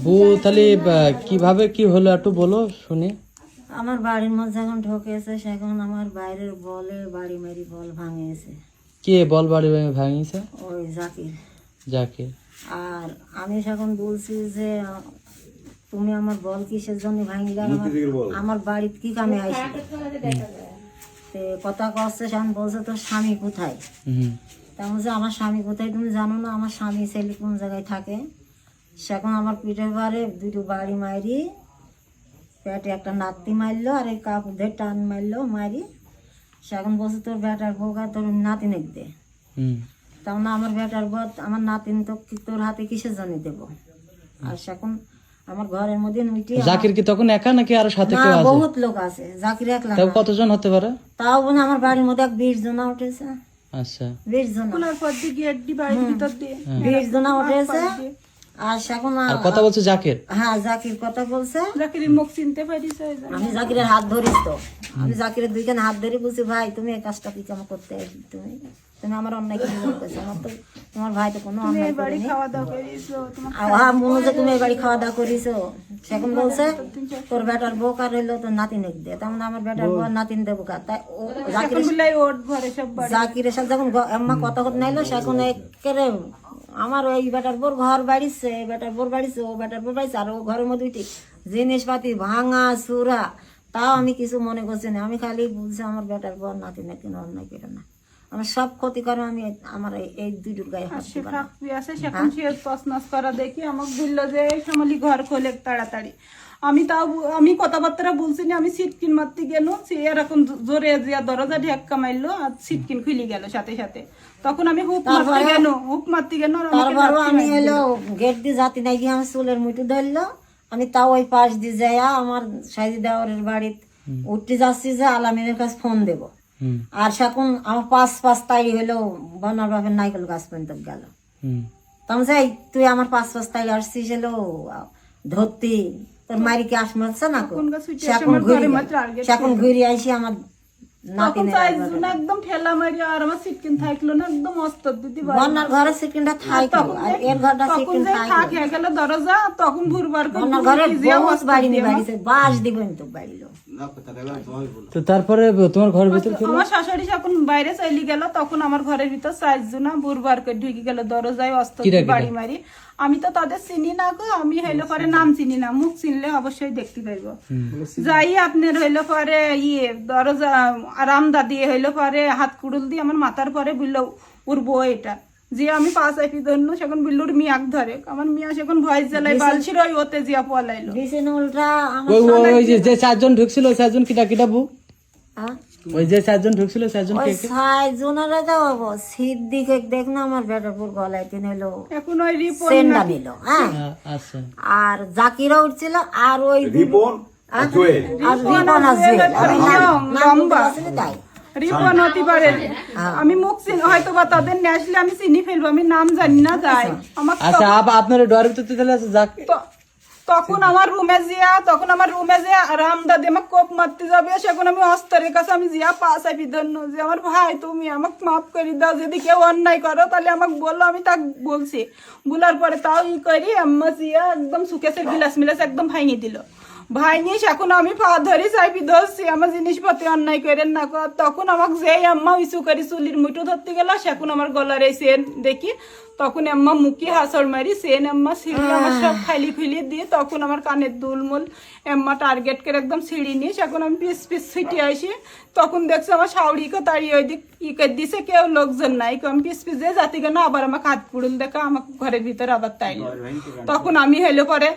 বউ তাহলে কিভাবে কি হলো একটু বলো শুনি। আমার বাড়ির মধ্যে যখন ঢোকেছে সেখন আমার বাইরের বলে বাড়ি মারি বল ভাঙিয়েছে। কে বল বাড়ি ভাঙিয়েছে? ওই জাকির। জাকির। আর আমি সেখন বলছি যে তুমি আমার বল কিসের জন্য ভাঙিলে, আমার বাড়িতে কি কামে আইসি কথা কচ্ছে। সেখন বলছে তোর স্বামী কোথায়? তেমন যে আমার স্বামী কোথায় তুমি জানো না? আমার স্বামী ছেলে কোন জায়গায় থাকে? সেখন আমার পিঠের বারে দুটো বাড়ি মারি, পেটে একটা নাতি মারলো আর এই কাপড় ধরে টান মারলো মারি। সেখন বলছে তোর বেটার বউকা তোর নাতি নেক দে। তেমন আমার বেটার বউ আমার নাতিন তো তোর হাতে কিসের জন্য দেবো? আর সেখন আমার ঘরের মধ্যে জাকির কি তখন একা নাকি আরো সাথে কেউ আছে? বহুত লোক আছে, জাকির একলা না। কতজন হতে পারে? তাও বোন আমার বাড়ির মধ্যে 20 জন উঠেছে। আচ্ছা 20 জন, 20 জন উঠেছে। আর সেখন আর কথা বলছে জাকির? হ্যাঁ জাকির কথা বলছে। জাকিরের মুখ চিনতে পারিস? আমি জাকিরের হাত ধরিস তো, আমি জাকিরের দুইখানে হাত ধরে বলছি ভাই তুমি এই কাজটা কি কেমন করতে আসি? তুমি তুমি আমার অন্যায় কি করতেছো? আমার তো তোমার ভাই তো কোনো অন্যায় করেনি। হ্যাঁ মনে যে তুমি এই বাড়ি খাওয়া দাওয়া করিস। সেখন বলছে তোর বেটার বউ কার হইলো তোর নাতি নেক দে। তেমন আমার বেটার বউ নাতিন দেবো কার? তাই জাকিরের সাথে যখন আম্মা কথা কথা নাইলো সেখন একেবারে আমার ওই বেটার বোর ঘর বাড়িছে, বেটার বোর বাড়িছে, ও বেটার বোর বাড়িছে। আর ও ঘরের মধ্যে ঠিক জিনিসপাতি ভাঙা চুরা, তাও আমি কিছু মনে করছি না। আমি খালি বলছি আমার বেটার বর নাতি নাকি অন্যায় করে না, আমার সব ক্ষতি করে আমি আমার এই দুটোর গায়ে হাত দিব না। দেখি আমাকে বললো যে শ্যামলি ঘর খোলে তাড়াতাড়ি। আমি কথাবার্তা বলছি না, আমি সিটকিন মারতে গেল, এরকম জোরে দরজা ঢেক্কা মারলো আর সিটকিন খুলে গেল সাথে সাথে। তখন আমি হুপ মারতে গেল। তারপর আমি এলো গেট দিয়ে জাতি নাই গিয়ে আমার চুলের মুঠি ধরলো। আমি তাও ওই পাশ দিয়ে যাই আমার সাইজি দেওয়ারের বাড়িতে উঠতে যাচ্ছি যে আলামিনের কাছে ফোন দেব। আর সেখন আমার পাঁচ তাই হলো বনার বাপের নাইকল গাছ পর্যন্ত গেল। তখন যাই তুই আমার পাঁচ তাই আসছিস এলো ধরতে, তোর মারিকে আস মারছে না? সেখন ঘুরে আসি আমার একদম ঠেলা মারি আর আমার সিটকিন থাকলো না, একদম অস্তর দিদি বন্যার ঘরে সিটকিনটা থাকলো আর এর ঘরটা সিটকিন থাকলো গেল দরজা। তখন ঘুরবার বন্যার ঘরে বহুত বাড়ি নি বাড়িছে বাস দিবেন তো বাড়িলো। তো তারপরে তোমার ঘরের ভিতর আমার শাশুড়ি যখন বাইরে চলে গেল তখন আমার ঘরের ভিতর 4 জন বুরবার করে ঢুকে গেল দরজায় অস্ত্র বাড়ি মারি। আমি তো তাদের চিনি না গো, আমি হইলো পরে নাম চিনি না, মুখ চিনলে অবশ্যই দেখতে পাইবো। যাই আপনার হইলো পরে দরজা আরামদা দিয়ে হইলো পরে হাত কুড়ুল দিয়ে আমার মাথার পরে বললো উড়বো এটা যে আমি পাঁচ আইপি ধরলো। সেখন বিল্লুর মিয়াক ধরে আমার মিয়া সেখন ভয় জ্বালাই বালছির ওই ওতে জিয়া পলাইলো। ওই যে 4 জন ঢুকছিল 4 জন কিটা কিটা বউ? ওই যে 4 জন ঢুকছিল 4 জন কে কে? 6 জনেরা যাও সিদ্দিক দেখ না আমার বেটারপুর গলায় কিনে এলো এখন ওই রিপন সেন্ডা নিল। হ্যাঁ আচ্ছা। আর জাকিরা উঠছিল আর ওই রিপন আর জুয়েল রিপন হতে পারে। আমি মুখ চিনি হয়তো বা তাদের নিয়ে আসলে আমি চিনি ফেলবো, আমি নাম জানি না। যাই আমার আচ্ছা আপনার ডর ভিতরে তাহলে আছে তখন আমার রুমে জিয়া রামদাদি আমাকে কোপ মারতে যাবে। সেখন আমি অস্তরের কাছে আমি জিয়া পাশ আইপি ধন্য যে আমার ভাই তুমি আমাকে মাফ করে দাও, যদি কেউ অন্যায় করো তাহলে আমাকে বললো। আমি তাকে বলছি, বলার পরে তাও করি আম্মা জিয়া একদম সুকেশের গিলাস মিলাস একদম ভাঙিয়ে দিল। ভাইনিস এখন আমি পা ধরি চাইপি ধরছি আমার জিনিসপত্র অন্যায় করেন না। তখন আমাকে যেই আম্মা ইস্যু করি চুলির মুঠো ধরতে গেল সেখন আমার গলার এই সেন দেখি। তখন আম্মা মুখে হাসড় মারি সেন আম্মা সিঁড়ি আমার সব খাইলি খুলি দিয়ে তখন আমার কানের দুলমুল আম্মা টার্গেট করে একদম সিঁড়ি নিয়ে এখন আমি পিস পিস ছিটে আসি। তখন দেখছি আমার শাউরিকে তাড়িয়ে ওই দিক ইকে দিছে, কেউ লোকজন নাই। আমি পিস পিস দিয়ে জাতি কেন আবার আমাকে হাত পুড়ুল দেখা আমাকে ঘরের ভিতরে আবার তাইল। তখন আমি হইলো পরে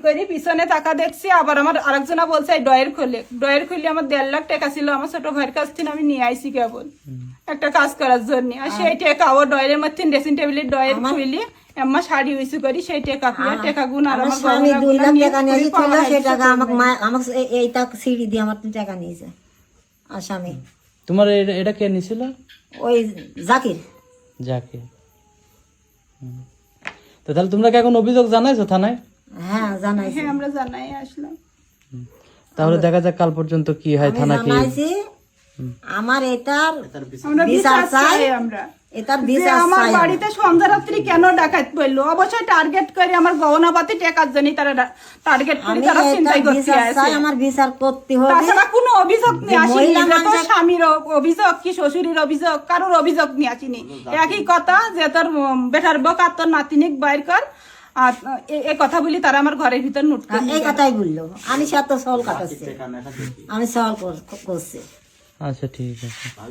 করি পিছনে টাকা দেখছি আবার আমার আরেকজনা বলছে ডয়ের খুলে আমার 1.5 লাখ টাকা ছিল আমার ছোট ভাইয়ের কাছ থেকে আমি নিয়ে আইসি কেবল একটা কাজ করার জন্য। আর সেই টাকা ও ডয়ের মধ্যে ড্রেসিং টেবিলের ডয়ের খুলি আম্মা শাড়ি উইসু করি সেই টাকা খুলে টাকা গুণ আর আমার স্বামী 2 লাখ টাকা নিয়েছিল সেই টাকা আমাকে এই টাকা সিঁড়ি দিয়ে আমার টাকা নিয়েছে। আর স্বামী তোমার এটা কে নিছিল? ওই জাকির। তো তাহলে তোমরা কি এখন অভিযোগ জানাইছো থানায়? হ্যাঁ জানাইছি। হ্যাঁ আমরা জানাই আসলাম। তাহলে দেখা যাক কাল পর্যন্ত কি হয় থানা কি। আমার এটার আমরা বিচার চাই আমরা। এটার যে বিচার আমার চাই বাড়িতে সন্ধ্যা রাত্রি কেন ডাকাত পড়লো, অবশ্যই টার্গেট করে আমার গহনাপাতি টেকার জন্য তারা টার্গেট করে আমি তারা এটার চিন্তাই করতে বিচার আছে। চাই, আমার বিচার করতে হবে। তাছাড়া কোনো অভিযোগ নিয়ে যে আসিনি, মহিলা যে তোর মানুষের- স্বামীর অভিযোগ কি শ্বশুরের অভিযোগ, কারোর অভিযোগ নিয়ে আসিনি। একই কথা যে তোর বেটার বক আর তোর নাতিনিক বাইর কর, আর এই কথা বলি তারা আমার ঘরের ভিতর নুট করে এই কথাই বললো। আমি সে তো সল কাটাচ্ছে, আমি সল করছি। আচ্ছা ঠিক আছে।